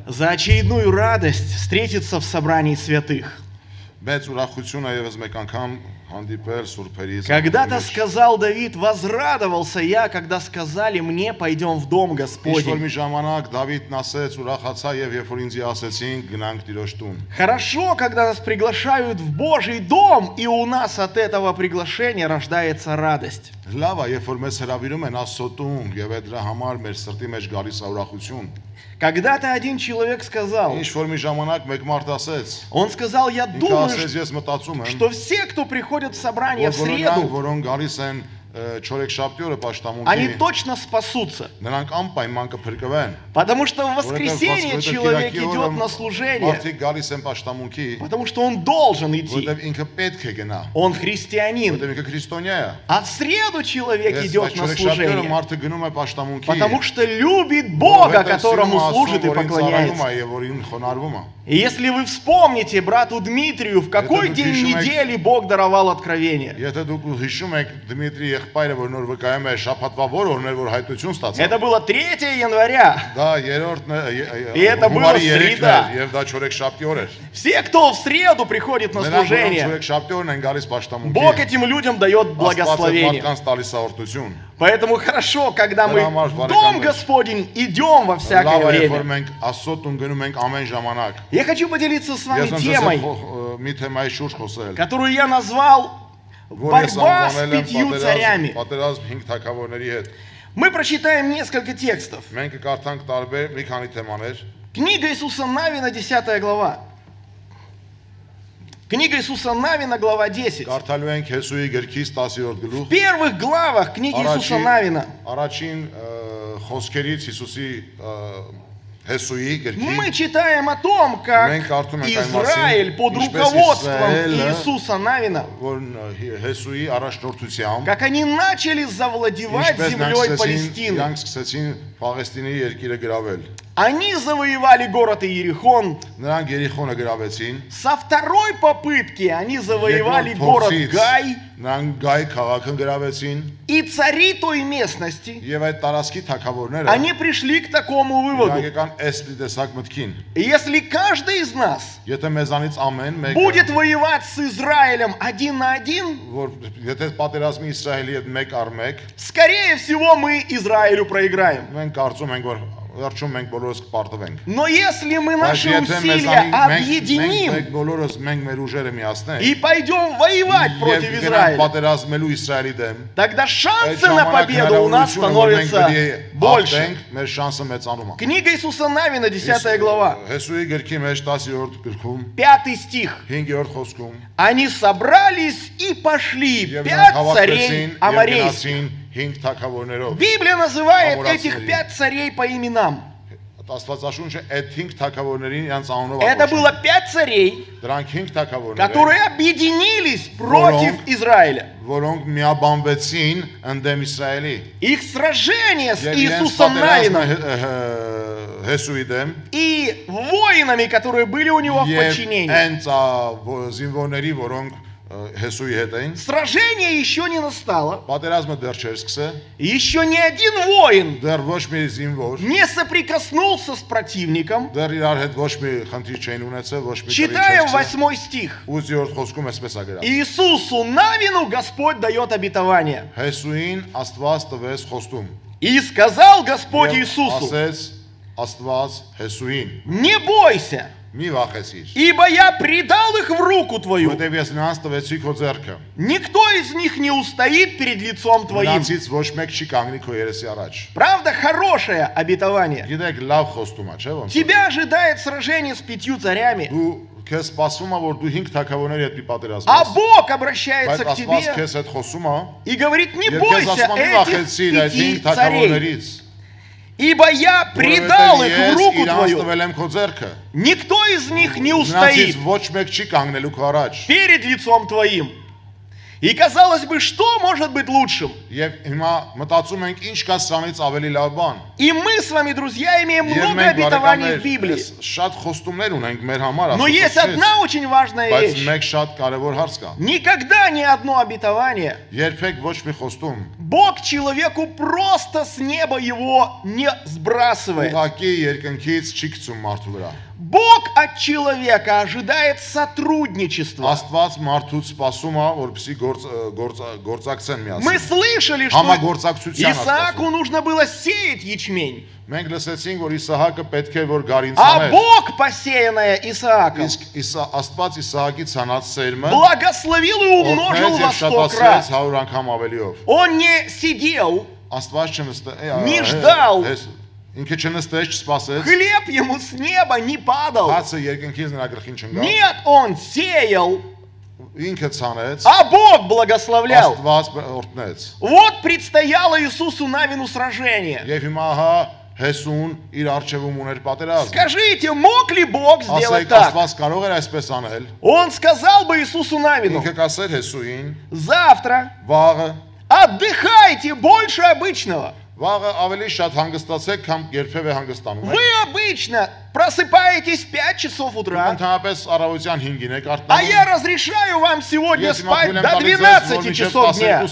За очередную радость встретиться в собрании святых. Когда-то сказал Давид: возрадовался я, когда сказали мне: пойдем в дом Господень. Хорошо, когда нас приглашают в Божий дом, и у нас от этого приглашения рождается радость. Когда-то один человек сказал, он сказал: я думаю, что все, кто приходят в собрание в среду, они точно спасутся. Потому что в воскресенье человек идет на служение, потому что он должен идти. Он христианин. А в среду человек идет на служение, потому что любит Бога, которому служит и поклоняется. И если вы вспомните брату Дмитрию, в какой день недели Бог даровал откровение? Это было 3 января. И это была среда. Все, кто в среду приходит на служение, Бог этим людям дает благословение. Поэтому хорошо, когда мы в дом Господень идем во всякое время. Я хочу поделиться с вами темой, которую я назвал «Борьба с 5 царями». Мы прочитаем несколько текстов. Книга Иисуса Навина, 10 глава. Книга Иисуса Навина, глава 10. В первых главах книги Иисуса Навина мы читаем о том, как Израиль под руководством Иисуса Навина, как они начали завладевать землей Палестины. Они завоевали город Иерихон. Со второй попытки они завоевали город Гай. И цари той местности, они пришли к такому выводу: если каждый из нас будет воевать с Израилем 1 на 1, скорее всего мы Израилю проиграем. Но если мы наши усилия объединим и пойдем воевать против Израиля, тогда шансы на победу у нас становятся больше. Книга Иисуса Навина, 10 глава, 5 стих. Они собрались и пошли 5 царей аморейских. Библия называет этих 5 царей по именам. Это было 5 царей, которые объединились против Израиля. Их сражение с Иисусом Навином и воинами, которые были у него в подчинении. Сражение еще не настало. Еще ни один воин не соприкоснулся с противником. Читаем 8 стих. Иисусу Навину Господь дает обетование. И сказал Господь Иисусу: не бойся, ибо я предал их в руку твою. Никто из них не устоит перед лицом твоим. Правда, хорошее обетование. Тебя ожидает сражение с 5 царями. А Бог обращается к тебе и говорит: не бойся этих 5 царей, ибо я предал их в руку твою. Никто из них не устоит перед лицом твоим. И казалось бы, что может быть лучшим? И мы с вами, друзья, имеем много обетований в Библии. Но есть одна очень важная вещь. Никогда ни одно обетование Бог человеку просто с неба его не сбрасывает. Бог от человека ожидает сотрудничества. Мы слышали, что Исааку нужно было сеять ячмень. А Бог, посеянное Исааком, благословил и умножил во 100 крат. Он не сидел, не ждал. Хлеб ему с неба не падал. Нет, он сеял, а Бог благословлял. Вот предстояло Иисусу Навину сражение. Скажите, мог ли Бог сделать так? Он сказал бы Иисусу Навину: завтра отдыхайте больше обычного. Вы обычно просыпаетесь в 5 часов утра, а я разрешаю вам сегодня спать до 12 часов дня.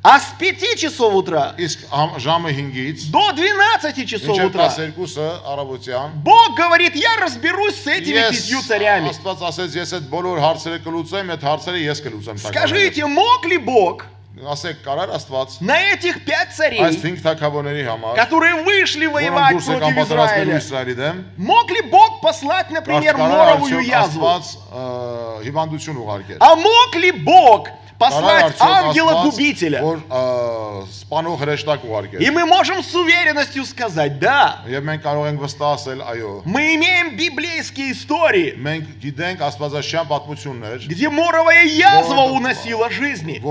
А с 5 часов утра до 12 часов утра Бог говорит: я разберусь с этими 5 царями. Скажите, мог ли Бог на этих 5 царей, которые вышли воевать против Израиля, мог ли Бог послать, например, моровую язву? А мог ли Бог послать ангела-губителя? И мы можем с уверенностью сказать: да. Мы имеем библейские истории, где моровая язва уносила жизни,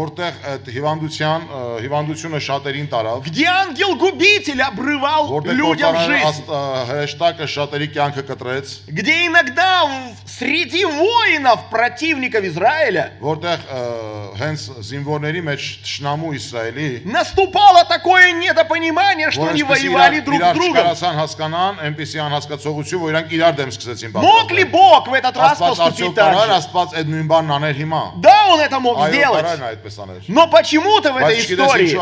где ангел-губитель обрывал людям жизнь, где иногда среди воинов противников Израиля наступало такое недопонимание, что они воевали друг с другом. Мог ли Бог в этот раз поступить так же? Да, Он это мог сделать. Но почему-то в этой истории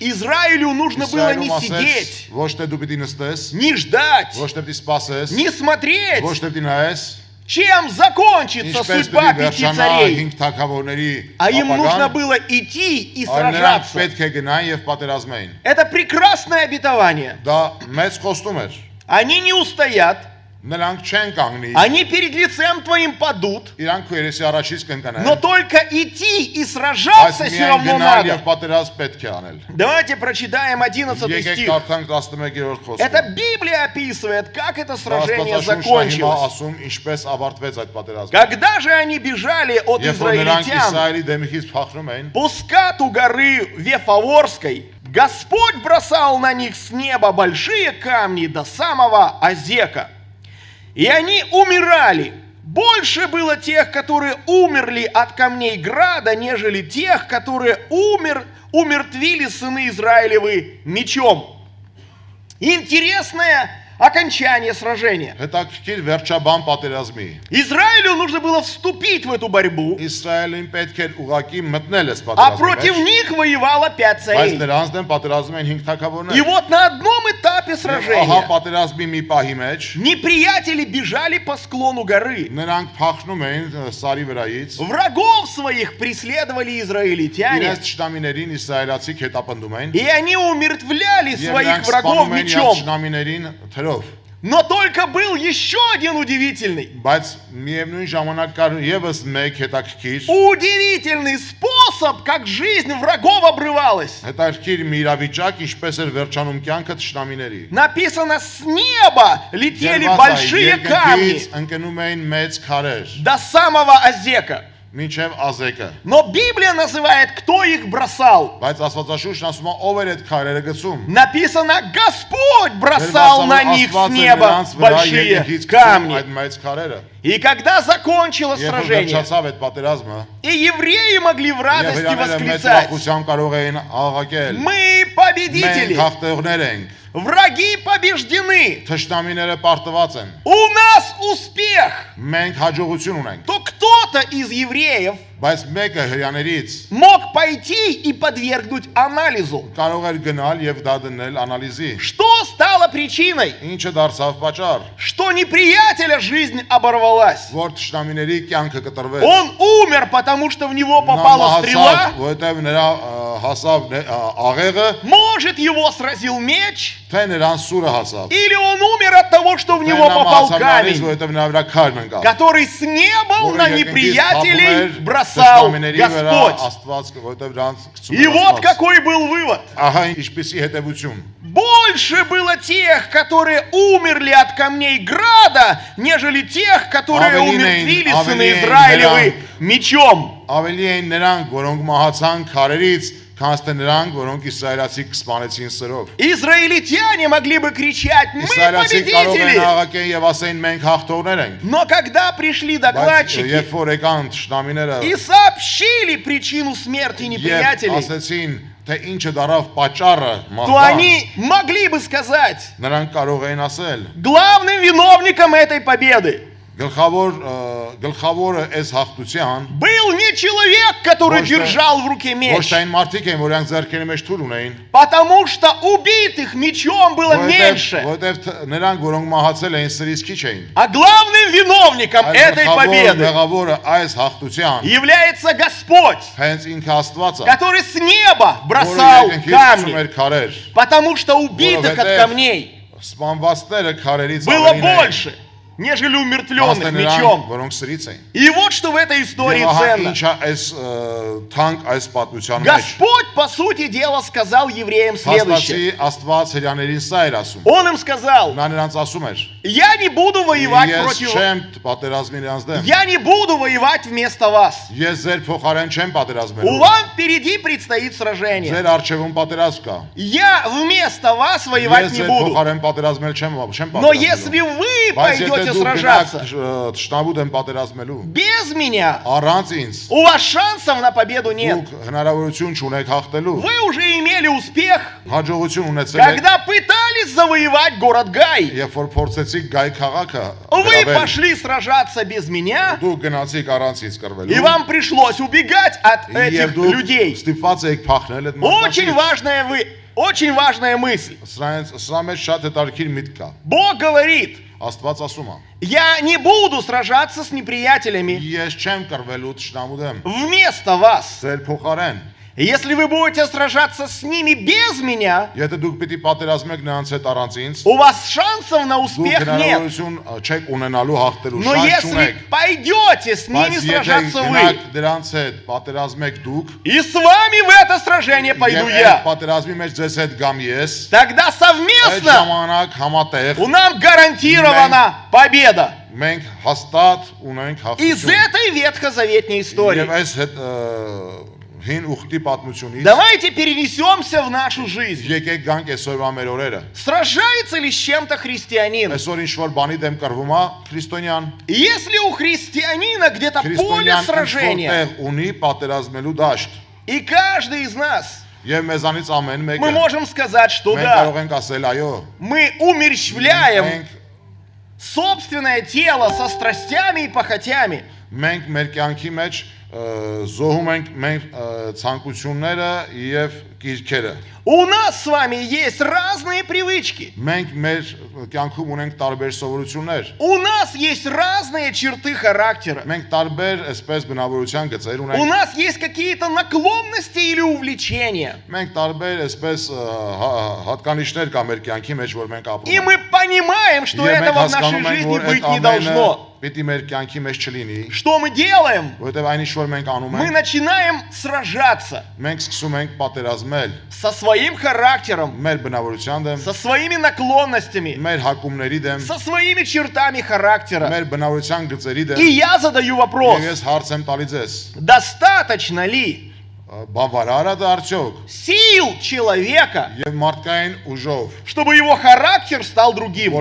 Израилю нужно было не сидеть, не ждать, не смотреть, чем закончится судьба 5 царей. А им нужно было идти и сражаться. Это прекрасное обетование. Они не устоят. Они перед лицем Твоим падут. Но только идти и сражаться все равно надо. Давайте прочитаем 11 стих. Это Библия описывает, как это сражение закончилось. Когда же они бежали от израильтян по скату горы Вефаворской, Господь бросал на них с неба большие камни до самого Азека. И они умирали. Больше было тех, которые умерли от камней града, нежели тех, которые умертвили сыны Израилевы мечом. Интересное окончание сражения. Израилю нужно было вступить в эту борьбу, а против них воевало 5 царей. И вот на одном этапе сражения неприятели бежали по склону горы. Врагов своих преследовали израильтяне, и они умертвляли своих врагов мечом. Но только был еще один удивительный способ, как жизнь врагов обрывалась. Написано: с неба летели большие камни до самого Азека. Но Библия называет, кто их бросал. Написано: Господь бросал на них с неба большие камни. И когда закончилось сражение, и евреи могли в радости восклицать: мы победители. Враги побеждены. Թշնամիները պարտված են։ У нас успех. Մենք հաջողություն ունենք։ То кто-то из евреев Բայց մեկը հрьяաներից мог пойти и подвергнуть анализу. կարող էր գնալ եւ դա դնել անալիզի։ Что стало причиной? Ինչը դարձավ պատճառ, Что неприятеля жизнь оборвалась. որ թշնամիների կյանքը կտրվեց։ Он умер, потому что в него попала стрела. Որտեղ նրա հասավ աղեղը, Может, его сразил меч. թե նրան սուրը հասավ։ Или он умер от того, что в него попал камень, որտեղ նրա վրա քարն ընկավ։ который с неба на неприятелей бросал Господь. И вот какой был вывод. Ահա ինչպեսի հետևություն։ Больше было тех, которые умерли от камней града, нежели тех, которые умертвили сыны Израилевы мечом. Ավելի են նրանք, որոնք մահացան քարերից, քան նրանք, որոնք իսրայելացի կսպանեցին սրով։ Израильтяне могли бы кричать: мы победители. Но когда пришли докладчики и сообщили причину смерти неприятелей, то они могли бы сказать: главным виновником этой победы Գլխավորը այս հաղթության был не человек, который держал в руке меч, потому что убитых мечом было меньше. А главным виновником этой победы является Господь, который с неба бросал камни, потому что убитых от камней было больше, нежели умертвленных мечом. И вот что в этой истории ценно. Господь, по сути дела, сказал евреям следующее. Он им сказал: я не буду воевать против вас. Я не буду воевать вместо вас. У вас впереди предстоит сражение. Я вместо вас воевать не буду. Но если вы пойдете сражаться без меня, у вас шансов на победу нет. Вы уже имели успех, когда пытались завоевать город Гай. Вы пошли сражаться без меня, и вам пришлось убегать от этих людей. Очень важная мысль. Бог говорит: я не буду сражаться с неприятелями вместо вас. Если вы будете сражаться с ними без меня, у вас шансов на успех нет. Но если пойдете с ними сражаться вы, и с вами в это сражение пойду я, тогда совместно у нас гарантирована победа. Из этой ветхозаветной истории давайте перенесемся в нашу жизнь. Сражается ли с чем-то христианин? Если у христианина где-то поле сражения, и каждый из нас, мы можем сказать, что да, мы умерщвляем собственное тело со страстями и похотями. У нас с вами есть разные привычки. У нас есть разные черты характера. У нас есть какие-то наклонности или увлечения. И мы понимаем, что этого в нашей жизни быть не должно. Что мы делаем? Мы начинаем сражаться со своим характером, со своими наклонностями, со своими чертами характера. И я задаю вопрос: достаточно ли сил человека, чтобы его характер стал другим?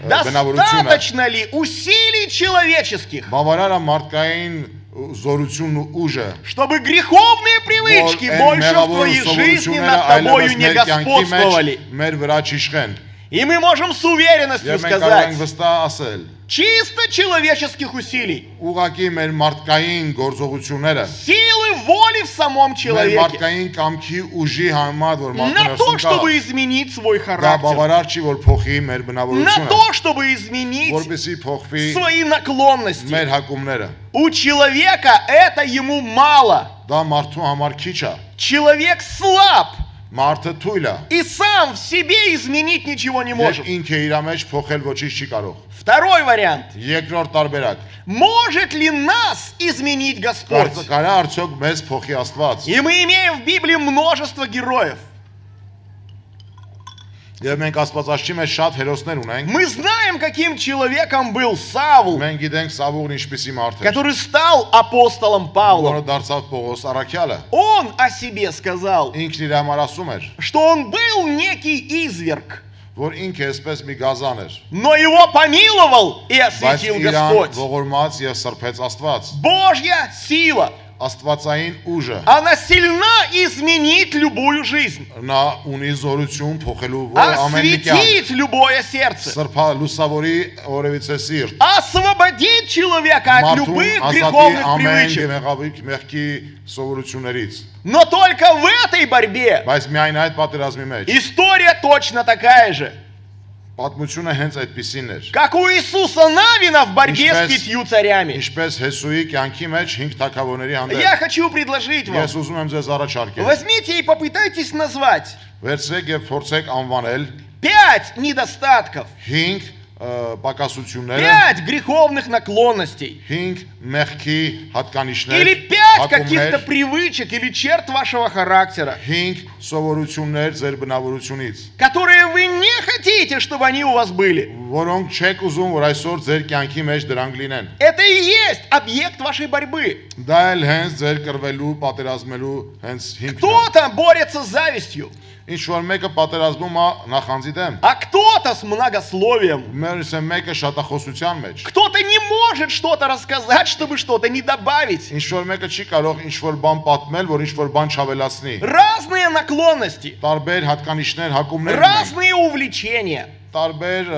Достаточно ли усилий человеческих, զորությունն ու ուժը, чтобы греховные привычки больше в твоей жизни над тобою не господствовали. Մեր вրա չիշխեն։ И мы можем с уверенностью сказать, чисто человеческих усилий, ուղղակի մեր մարդկային գործողությունները, силы воли в самом человеке, մեր մարդկային կամքի ուժի համար, որ на то, чтобы изменить свой характер, դա բավարար չի, որ փոխի մեր բնավորությունը, на то, чтобы изменить որպեսզի փոխվի свои наклонности. մեր հակումները, у человека это ему мало, դա մարդու համար քիչ է, человек слаб, մարդը թույլ է, и сам в себе изменить ничего не может. Ինքը իր մեջ փոխել ոչինչ չի կարող։ Второй вариант. Երկրորդ տարբերակ, может ли нас изменить Господь? Կարա արդյոք մեզ փոխի Աստված։ И мы имеем в Библии множество героев. Եվ մենք Աստվածաշնչի մեջ շատ հերոսներ ունենք։ Мы знаем, каким человеком был Савл, մենք գիտենք Սավուղն ինչպիսի մարդ էր, который стал апостолом Павла. որը դարձավ Պողոս առաքյալը։ Он о себе сказал, ինքն իր համար ասում էր, что он был некий изверг, որ ինքը այսպես մի գազան էր, но его помиловал и осветил Господь. ողորմած եւ սրբեց Աստված։ Божья сила, Աստվածային ուժը, она сильна изменить любую жизнь, նա ունի զորություն փոխելու ամեն մի կյանք, осветить любое сердце, սրբա լուսավորի օրևիցե սիրտ, освободить человека от любых греховных привычек. մեղքի սովորություններից։ Но только в этой борьбе Բայց միայն այդ պատերազմի մեջ история точно такая же, պատմությունը հենց այդպիսին էր, как у Иисуса Навина в борьбе с 5 царями. ինչպես Հեսուի կյանքի մեջ 5 թագավորների հանդեպ։ Я хочу предложить вам, Ես ուզում եմ ձեզ առաջարկել, возьмите и попытайтесь назвать վերցրեք եւ փորձեք անվանել 5 недостатков, 5 պակասությունները, 5 греховных наклонностей, 5 մեղքի հատկանիշներ, или 5 каких-то привычек или черт вашего характера, 5 սովորություններ ձեր բնավորությունից, которые вы не хотите, чтобы они у вас были. որոնք չեք ուզում, որ այսօր ձեր կյանքի մեջ դրանք լինեն։ Это и есть объект вашей борьбы. Դա էլ հենց ձեր կրվելու, պատերազմելու հենց հիմքն է։ Кто-то борется с завистью, Ինչ որ մեկը պատերազմում է նախանձի դեմ, а кто-то с многословием. մերս է մեկը շատախոսության մեջ, Кто-то не может что-то рассказать, чтобы что-то не добавить. ինչ որ մեկը չի կարող ինչ որ բան պատմել, որ ինչ որ բան չավելացնի։ Разные наклонности, Տարբեր հատկանիշներ, հակումներ ունեն, разные увлечения. տարբեր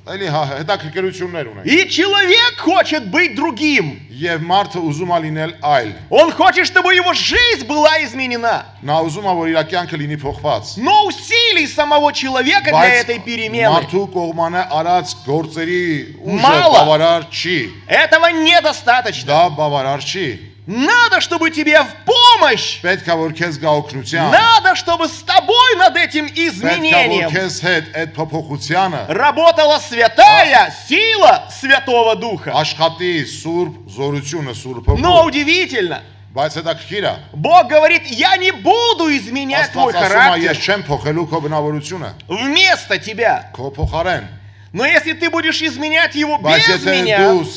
էլի հետաքրքրություններ ունեն։ И человек хочет быть другим. Եվ մարդը ուզում է լինել այլ։ Он хочет, чтобы его жизнь была изменена. Նա уզում է, որ իր կյանքը լինի փոխված։ Но усилий самого человека для этой перемены Մարդու կողմանը արած գործերի ուժը Մало. բավարար չի։ этого недостаточно. Դա բավարար չի։ Надо, чтобы тебе в помощь. Պետք է որ քեզ գա օգնության։ Надо, чтобы с тобой над этим Պետք է որ изменением քեզ հետ այդ փոփոխությանը работала святая сила Святого Духа. աշխատի սուրբ զորությունը, սուրբ Но հոգու։ удивительно, Բայց հետաքրքիր է։ Бог говорит, я не буду изменять твой Աստված ասում է, характер ես չեմ փոխելու քո բնավորությունը, вместо тебя. քո փոխարեն։ Но если ты будешь изменять его Բայց без եթե меня, դու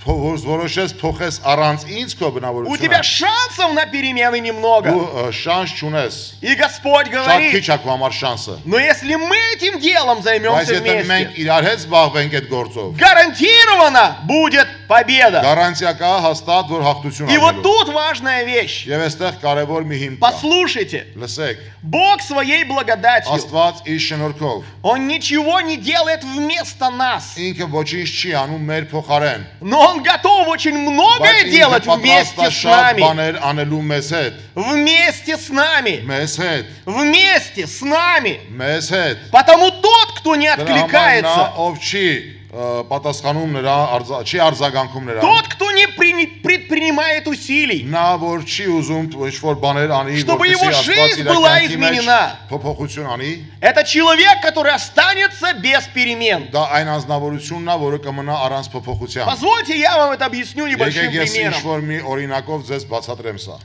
որոշես փոխես առանց ինձ քո у тебя բնավորությունը, шансов на перемены немного. դու շանս չունես։ И Господь Շատ говорит, քիչ է քո համար շանսը։ но если мы этим делом Բայց займемся եթե մենք вместе, իրար հետ զբաղվենք այդ գործով, гарантированно будет победа. գարանտիա կա հաստատ, որ հաղթություն И вот առնելու։ тут важная вещь. Եվ այստեղ կարևոր մի հիմք կա։ Послушайте, Լսեք, Бог своей благодатью, Աստված իր շնորհքով Он ничего не делает вместо нас, ինքը ոչինչ չի անում մեր փոխարեն, но Он готов очень многое բայց делать ինքը вместе պատրաստ է с շատ нами. բաներ անելու մեզ հետ, Вместе с нами. մեզ հետ, Вместе с нами. մեզ հետ։ Потому тот, кто не Դրա համար նա откликается, ով չի պատասխանում նրա, չի արձագանքում նրան, тот, кто не предпринимает усилий, նա որ չի ուզում ինչ-որ բաներ անի, Чтобы որպեսզի его Աստված жизнь իր была կյանքի մեջ изменена. փոփոխություն անի, это человек, который останется без перемен. դա այն անձնավորությունն է, որը կմնա առանց փոփոխության։ Позвольте, я вам это объясню небольшим Եկեք ես примером. ինչ-որ մի օրինակով ձեզ բացատրեմ սա։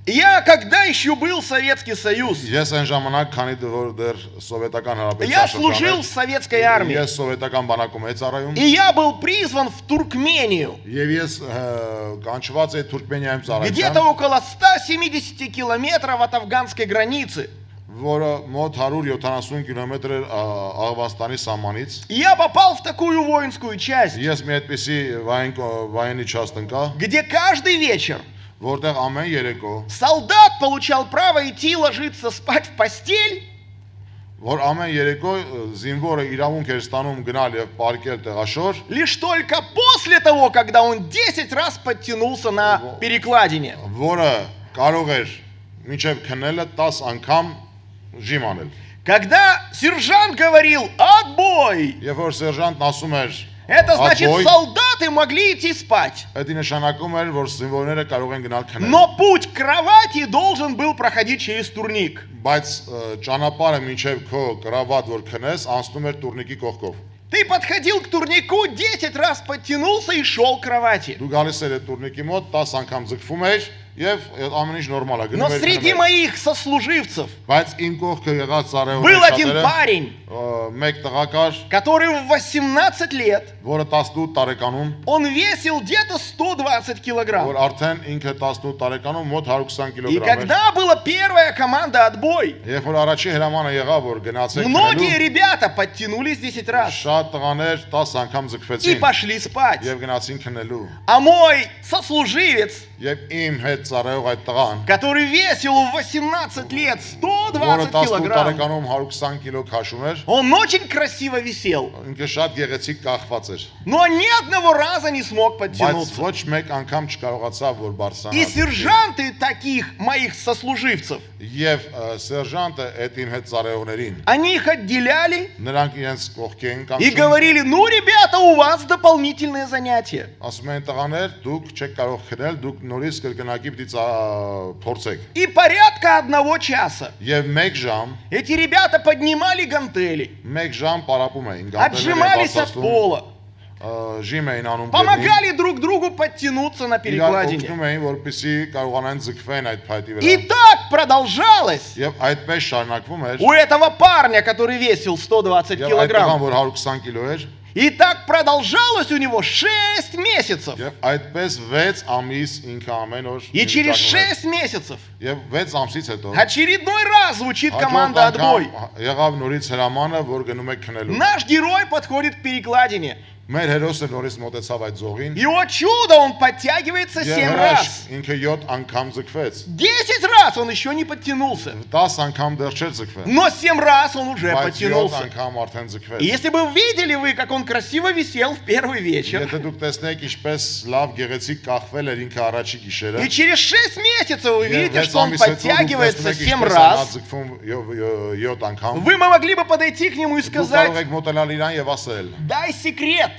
Я, когда еще был Советский Союз, Ես այն ժամանակ, քանի որ դեռ սովետական я հանրապետության служил в советской армии. ես սովետական բանակում էի ծառայում, И я был призван в Туркмению, եւ ես կանչված էի Թուրքմենիայում где-то ծառայության, около 170 километров от афганской границы. որը մոտ 170 կիլոմետր էր Աղվաստանի սահմանից։ Я попал в такую воинскую часть, Ես մի այդպիսի военный часть ընկա, где каждый вечер որտեղ ամեն երեկո солдат получал право идти ложиться спать в постель, որ ամեն երեկո զինվորը իրավունք էր ստանում գնալ եւ պարկել տեղաշոր, лишь только после того, когда он 10 раз подтянулся на перекладине. որը կարող էր մինչև քնելը 10 անգամ ժիմ անել։ Когда сержант говорил «отбой», Երբ որ սերժանտն ասում էր это значит, солдаты могли идти спать. Դա նշանակում էր, որ զինվորները կարող են գնալ քնել։ Но путь к кровати должен был проходить через турник. Բայց ճանապարհը մինչև քո կրավատ որ քնես, անցնում էր տուրնիկի կողքով։ Ты подходил к турнику, 10 раз подтянулся и шел к кровати. Դու գալիս ես տուրնիկի մոտ, 10 անգամ ձգվում ես եւ ամեն ինչ նորմալ է։ Но среди моих сослуживцев Բայց իմ кողքը եղած ծառայողների был один парень, մեկ տղակար, который в 18 лет, որը 18 տարեկանում, он весил где-то 120 килограмм. որ արդեն ինքը 18 տարեկանում մոտ 120 И կիլոգրամ էր։ когда была первая команда «отбой», Երբ որ առաջի հրամանը եղավ, որ գնացեք многие ребята подтянулись 10 раз շատ տղաներ 10 անգամ и ձգվեցին пошли спать. եւ գնացին քնելու։ А мой сослуживец, Եվ իմ հետ ծառայող այդ տղան, который весил в 18 лет որը 120 18 килограмм, տարեկանում 120 կիլո քաշում էր, он очень красиво висел, ինքը շատ գեղեցիկ կախված էր, но ни одного раза не смог բայց подтянуться. ոչ մեկ անգամ չկարողացավ որ И բարձրանա։ сержанты таких моих сослуживцев, Եվ սերժանտը այդ իմ հետ ծառայողներին, они их отделяли նրանք իրենց կողքին կամ и говорили: ну, ребята, у вас дополнительные занятия. ասում են տղաներ, դուք չեք կարող քնել, դուք նորից կրկնակի պիտի փորձեք։ И порядка 1 часа Եվ 1 ժամ, эти ребята поднимали гантели, 1 ժամ պարապում էին, отжимались от пола, ժիմ էին անում, помогали друг другу подтянуться на перекладине. օգնում էին, որպեսզի կարողանան ձգվեն այդ փայտի И վրա։ так продолжалось Եվ այդպես շարունակվում էր, у этого парня, который весил 120 եւ այդ տղան, килограмм. որ 120 կիլո էր, И так продолжалось у него 6 месяцев. եւ այդպես 6 ամիս ինքը ամեն օր И через վիճակում էր։ 6 месяцев Եվ 6 ամսից հետո очередной раз звучит команда «отбой». եղավ նորից հրամանը, որ գնում եք քնելու։ Наш герой подходит к перекладине. Մեր հերոսը норից մոտեցավ այդ զողին։ И, о чудо, он подтягивается 7 раз. Ինքը 7 անգամ ձգվեց։ 10 раз он еще не подтянулся. 10 անգամ դեռ չէր ձգվել։ Но 7 раз он уже Բայց 7 подтянулся. անգամ արդեն И ձգվեց։ если бы видели вы, как он красиво висел в первый вечер, Եթե դուք տեսնեք ինչպես լավ գեղեցիկ կախվել էր ինքը առաջի գիշերը, и через 6 месяцев вы видите, եւ что он 6 ամիս հետո դուք подтягивается տեսնեք 7 ինչպես раз, ձգվում 7 անգամ, вы могли бы подойти к нему и դուք կարող сказать: եք մոտենալ իրան եւ ասել. дай секрет,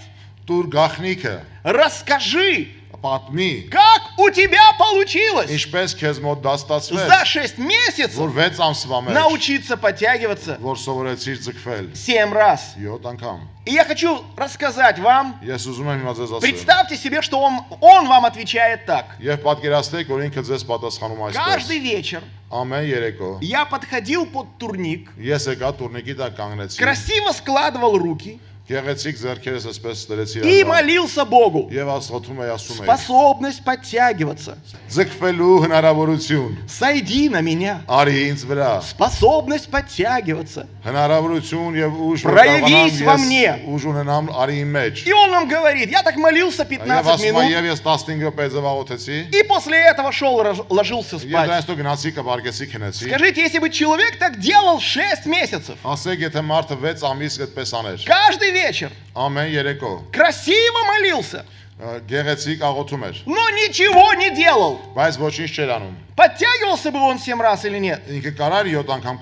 Տուր գախնիկը, расскажи, պատմի, как у тебя получилось ինչպես քեզ մոտ դա ստացվեց, за 6 месяцев որ 6 ամսվա մեջ научиться подтягиваться որ սովորեցիր ձգվել 7 раз. 7 անգամ։ И я хочу рассказать вам, Ես ուզում եմ հիմա ձեզ ասել։ представьте себе, что он вам отвечает так. Եվ պատկերացրեք, որ ինքը ձեզ պատասխանում Каждый այսպես. вечер Ամեն երեկո я подходил под турник, ես եկա տուրնիկի տակ կանգնեցի, красиво складывал руки գեղեցիկ ձեռքերս այսպես դրեցի и արյուն молился Богу. եւ աստղոթում էի ասում էի. Способность подтягиваться. Ձգվելու հնարավորություն Сойди на меня. արի ինձ վրա։ Способность подтягиваться. Հնարավորություն եւ ուժ Проявись во мне. ուժ ունենամ արի իմ մեջ։ И он нам говорит: я так молился Եվ 15 ասում եմ минут, եւ ես 15 րոպե զվաղոթեցի и после этого шел, ложился եւ спать. դրանց գնացի կբարգեցի քնեցի։ Скажите, если бы человек так делал 6 месяцев, Ասեք եթե մարդը 6 ամիս այդպես աներ։ каждый вечер, Ամեն երեկո красиво молился, գեղեցիկ աղոթում էր, но ничего не делал, բայց ոչինչ չէր անում։ подтягивался бы он 7 раз или нет? Ինքը կարար 7 անգամ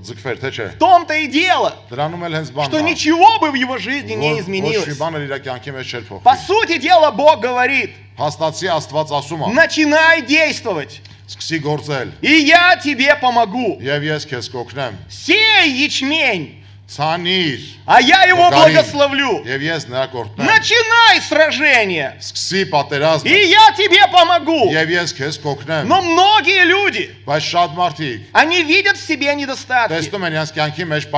ձգվեր, թե չէ։ В том-то и дело, Դրանում էլ հենց բանն что ничего бы в его жизни не Ոչ մի изменилось. բան իր կյանքի մեջ չէր По փոխվի։ сути дела, Бог говорит: Հաստատի Աստված ասում է. начинай действовать, Սկսի գործել։ и я тебе помогу. Եվ ես քեզ կօգնեմ։ Сей ячмень, А я его благословлю. Начинай сражение. И я тебе помогу. Но многие люди, они видят в себе недостатки.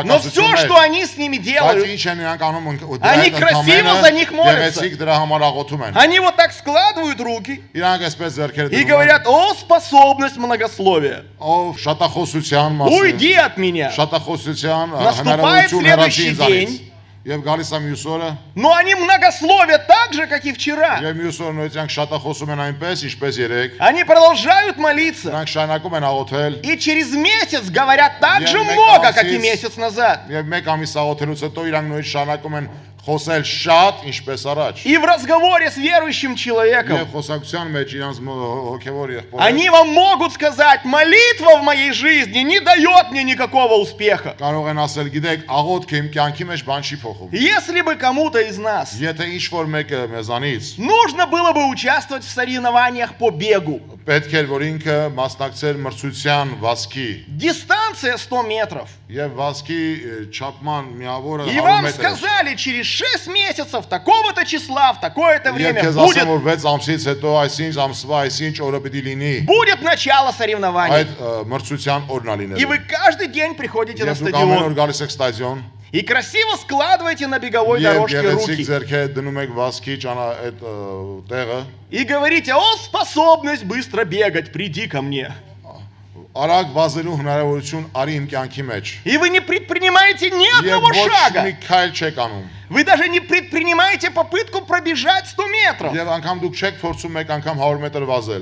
Но все, что они с ними делают, они красиво за них молятся. Они вот так складывают руки и говорят: о, способность многословия, уйди от меня. Наступает следующий день, но они многословят так же, как и вчера. Они продолжают молиться. И через месяц говорят так же много, как и месяц назад. И в разговоре с верующим человеком они вам могут сказать: молитва в моей жизни не дает мне никакого успеха. Если бы кому-то из нас нужно было бы участвовать в соревнованиях по бегу, дистанция 100 метров, и вам сказали: через 6 месяцев, такого-то числа, в такое-то время будет начало соревнований. И вы каждый день приходите на стадион и красиво складываете на беговой дорожке руки и говорите: о, способность быстро бегать, приди ко мне. И вы не предпринимаете ни одного шага. Вы даже не предпринимаете попытку пробежать 100 метров.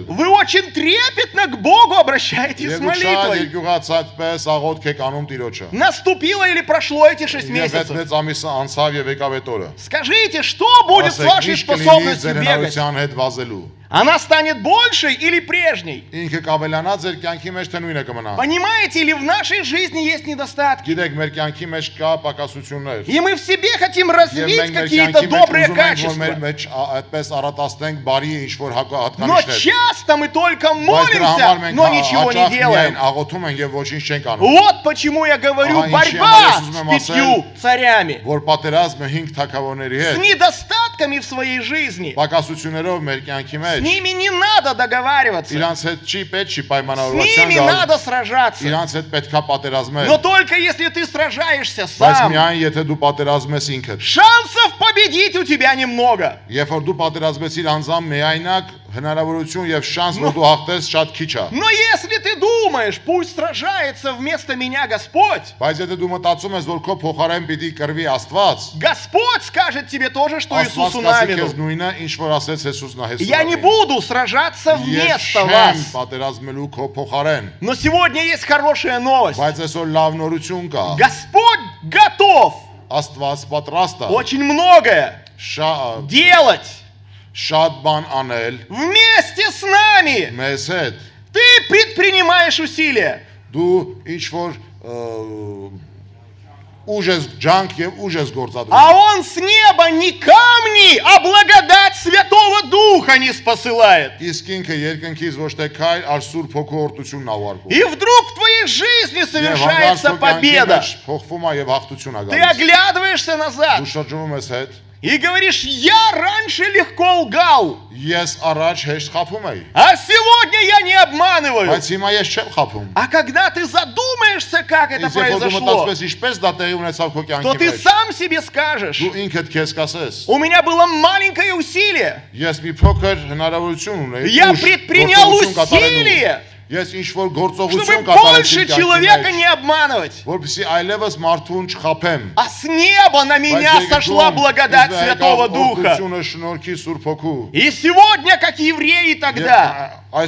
Вы очень трепетно к Богу обращаетесь с молитвой. Наступило или прошло эти 6 месяцев? Скажите, что будет с вашей способностью бегать? Она станет большей или прежней? Понимаете, ли в нашей жизни есть недостатки? И мы в себе хотим развить какие-то добрые качества. Но часто мы только молимся, но ничего не делаем. Вот почему я говорю: борьба с 5 царями, с недостатками в своей жизни. С ними не надо договариваться. С ними надо сражаться. Но только если ты сражаешься сам, шансов победить у тебя немного. Но если ты думаешь: пусть сражается вместо меня Господь, Господь скажет тебе тоже, что Иисусу на вину. Я не буду сражаться вместо вас. Но сегодня есть хорошая новость. Господь готов очень многое делать вместе с нами. Ты предпринимаешь усилия. А он с неба не камни, а благодать Святого Духа не спосылает. И вдруг в твоей жизни совершается победа. Ты оглядываешься назад и говоришь: я раньше легко лгал, а сегодня я не обманываю. А когда ты задумаешься, как это произошло, то ты сам себе скажешь: у меня было маленькое усилие, я предпринял усилие, чтобы больше человека не обманывать. А с неба на меня сошла благодать Святого Духа. И сегодня, как евреи тогда, ты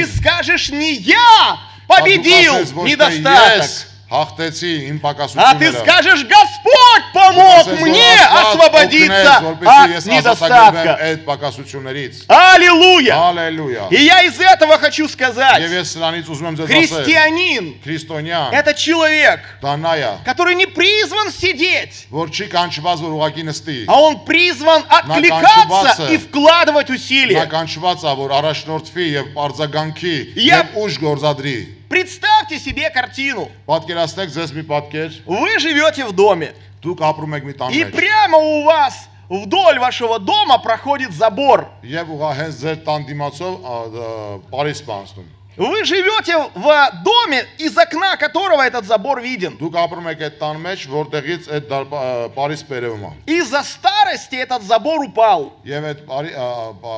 скажешь: не я победил недостаток, а ты скажешь: Господь помог мне освободиться от недостатка. Аллилуйя! И я из этого хочу сказать: христианин – это человек, который не призван сидеть, а он призван откликаться и вкладывать усилия. Представьте Представьте себе картину. Պատկերացնեք ձեզ մի պատկեր, Вы живете в доме. դուք ապրում եք մի տան И մեջ, прямо у вас вдоль вашего дома проходит забор. եւ ուղղա հենց ձեր տան դիմացով Փարիզ բանցնում։ Вы живете в доме, из окна которого этот забор виден. Դուք ապրում եք այդ տան մեջ, որտեղից այդ Փարիզ բերվում է։ Из-за старости этот забор упал. Եվ այդ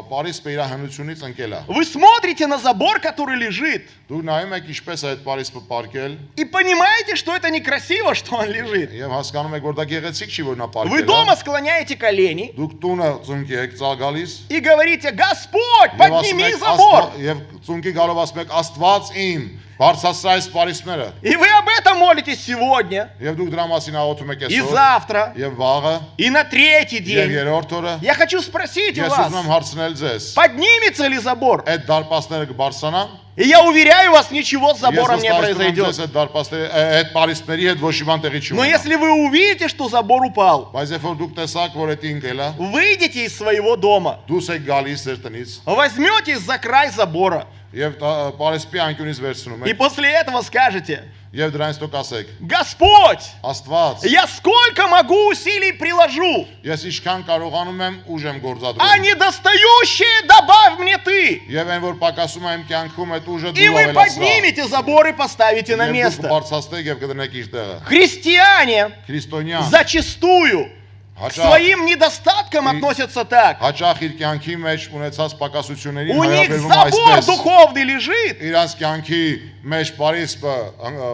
Փարիզ իր հնությունից ընկել է։ Вы смотрите на забор, который лежит, Դուք նայում եք ինչպես է այդ Փարիզ պարկել, и понимаете, что это некрасиво, что он лежит. եւ հասկանում եք, որ դա գեղեցիկ չի, որ նա Вы պարկել է։ дома склоняете колени Դուք տունը ծունկի եք ցալ գալիս, и говорите: Господь, եւ подними ասում եք забор. եւ ծունկի գալով ասում եք Աստված իմ, բարձրացրա այս Փարիզները։ И вы об этом молитесь сегодня, Եվ դուք դրա մասին աղոթում եք и այսօր, завтра, եւ վաղը, и на третий եւ день. երրորդ օրը։ Я хочу спросить у Ես вас, ուզում եմ հարցնել ձեզ, поднимется ли забор? այդ դարպասները կբարձրանան։ И я уверяю вас, ничего с забором не Ես произойдет. այդ դարպասների այդ Փարիզների հետ ոչ մի բան տեղի չի Но ունենա։ если вы увидите, что забор упал, Բայց երբ որ դուք տեսաք, որ այդ ինքել է, выйдите из своего дома, դուք եք գալիս ձեր տնից возьметесь за край забора, եւ Փարիզի անկյունից վերցնում и եք после этого скажете: եւ դրանից դուք ասեք. Господь, Աստված, я сколько могу усилий приложу, ես ինչքան կարողանում եմ ուժ եմ а գործադրում։ недостающее добавь мне ты. Եվ այն որ պակասում է իմ կյանքում այդ ուժը И դու вы ավելացրա։ поднимете забор и поставите на Եվ դուք место. բարձրացնեք եւ կդնեք իր տեղը։ Христиане Քրիստոնյան зачастую к հաճախ своим недостаткам относятся так. հաճախ իր կյանքի մեջ ունեցած պակասություններին У них հայտնվում забор այսպես։ духовный лежит, Իրանց կյանքի մեջ Փարիզ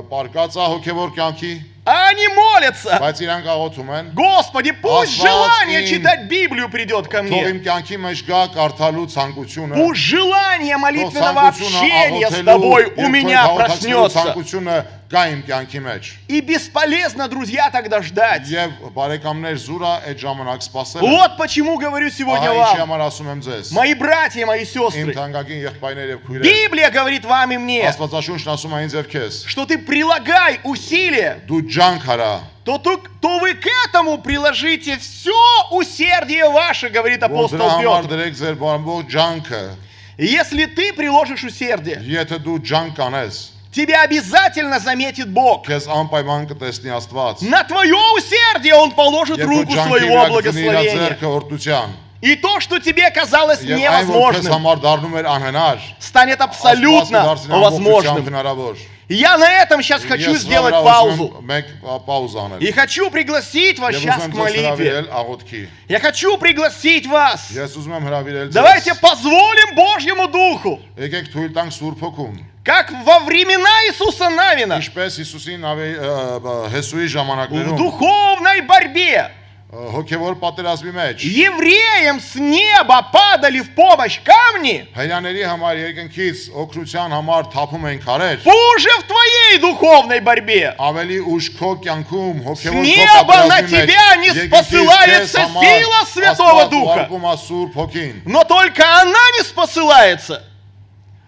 պարկած է հոգևոր կյանքի, а они молятся: բայց իրանք աղոթում են։ Господи, пусть Господь желание им читать Библию придет ко Թող мне. իմ կյանքի մեջ գա կարդալու ցանկությունը, Пусть желание թող молитвенного ցանկությունը общения с աղոթելու тобой եւ у меня քո հաղորդակցելու проснется. ցանկությունը գա իմ կյանքի մեջ։ И бесполезно, друзья, тогда ждать. Եվ բարեկամներ զուրա այդ ժամանակ սпасել։ Вот почему говорю сегодня Ինչի вам, համար ասում եմ ձեզ։ мои братья и мои Իմ сестры, թանկագին եղբայրներ եւ քույրեր։ Библия говорит вам и мне, Աստվածաշունչն ասում է ինձ եւ քեզ։ что ты прилагай усилия, Դու ջանք արա, то вы к этому приложите все усердие ваше, говорит որ апостол դրա համար Петр. դրեք ձեր բամբող ջանքը։ Если ты приложишь усердие, Եթե դու ջանք անես, тебя обязательно заметит Бог. քեզ անպայման կտեսնի Աստված։ На твое усердие Он положит Եվ քո руку ջանքի своего վրա կդնի իր благословения. ձեռքը օրդության։ И то, что тебе казалось Եվ այն որ քեզ невозможным, համար դառնում էր անհնար, станет абсолютно возможным. հնարավոր։ Я на этом сейчас хочу Ես сделать վրա паузу. ուզում եմ մեկ պաուզա անել։ И хочу пригласить вас Եվ сейчас ուզում к եմ ձեզ молитве. հրավիրել աղոթքի։ Я хочу пригласить вас. Ես ուզում եմ հրավիրել Давайте ձեզ։ позволим Божьему Духу, Եկեք թույլ տանք Սուրբ Հոգուն։ как во времена Иисуса Навина, Ինչպես Հիսուսի Հեսուի в ժամանակներում духовной борьбе, հոգևոր պատերազմի մեջ евреям с неба падали в помощь камни, հայրաների համար երկնքից օգնության համար թափում են քարեր։ уже в твоей духовной борьбе. Ավելի ուշ քո կյանքում С հոգևոր неба на պատերազմի тебя не մեջ спосылается сила Святого Духа. Սուրբ Հոգին։ Но только она не спосылается.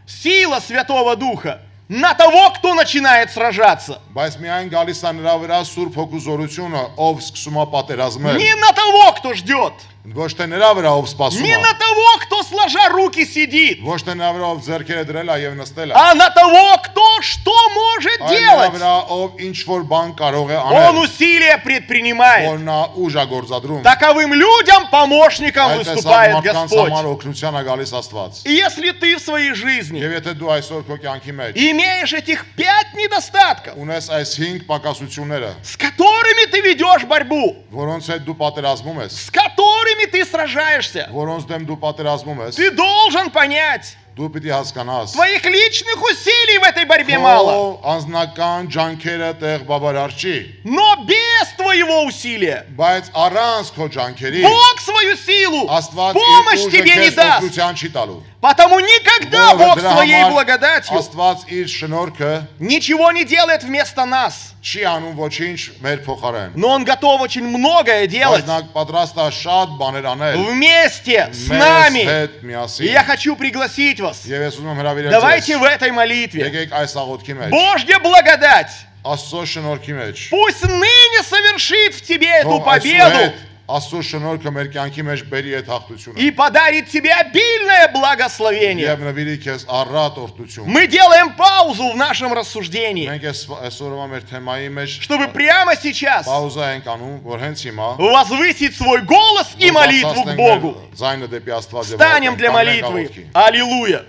Сила Святого Духа на того, кто начинает сражаться. Բայց միայն գալիս է նրա վրա Սուրբ Հոգու զորությունը, ով սկսում է պատերազմել։ Не на того, кто ждет. Ոչ թե նրա վրա ով սպասում Не է, на того, кто сложа руки сидит. ոչ թե նրա վրա ով ձեռքերը դրել է եւ նստել է, А на того, кто что может այլ նրա делать. վրա ով ինչ որ բան կարող է Он անել, усилия предпринимает. որ նա ուժ է գործադրում։ Таковым людям помощником Այդ выступает մարդկանց Господь. համար օգնության է գալիս Աստված։ И если ты в своей жизни Եվ եթե դու այսօր քո կյանքի մեջ имеешь этих 5 недостатков, ունես այս 5 պակասությունները, с которыми ты ведешь борьбу, որոնց հետ դու պատերազմում ես, с которыми ты сражаешься, որոնց դեմ դու պատերազմում ես, ты должен понять, դու պիտի հասկանաս, твоих личных усилий в этой борьбе мало. քո անձնական ջանքերը տեղ բավարար չի, Но без твоего усилия բայց առանց քո ջանքերի Бог свою силу, Աստված помощь իր тебе не ուժը քեզ даст. օգնության չի տալու։ Потому никогда Бог Որովհետև դրա своей համար благодатью Աստված իր շնորհքը ничего не делает вместо нас. չի անում ոչինչ մեր փոխարեն։ Но Он готов очень многое делать Բայց նա պատրաստ է շատ բաներ անել вместе с մեզ нами. հետ И միասին։ я хочу пригласить вас. Եվ ես ուզում եմ հրավիրել Давайте в ձեզ։ этой молитве. Եկեք այս աղոթքի մեջ։ Божья благодать Աստծո շնորհքի մեջ։ пусть ныне совершит в тебе эту Թող победу. այսուհետ Աստծո շնորհքը մեր կյանքի մեջ բերի այդ հաղթությունը։ И подарит тебе обильное благословение. Եվ նվիրի քեզ առատ օրհնություն։ Мы делаем паузу в нашем рассуждении. Մենք այսօրվա մեր թեմայի մեջ чтобы прямо сейчас պաուզա ենք անում, որ հենց հիմա возвысить свой голос и молитву к Богу. ձայնը դեպի Աստված եւ Встанем для молитвы. Аллилуйя.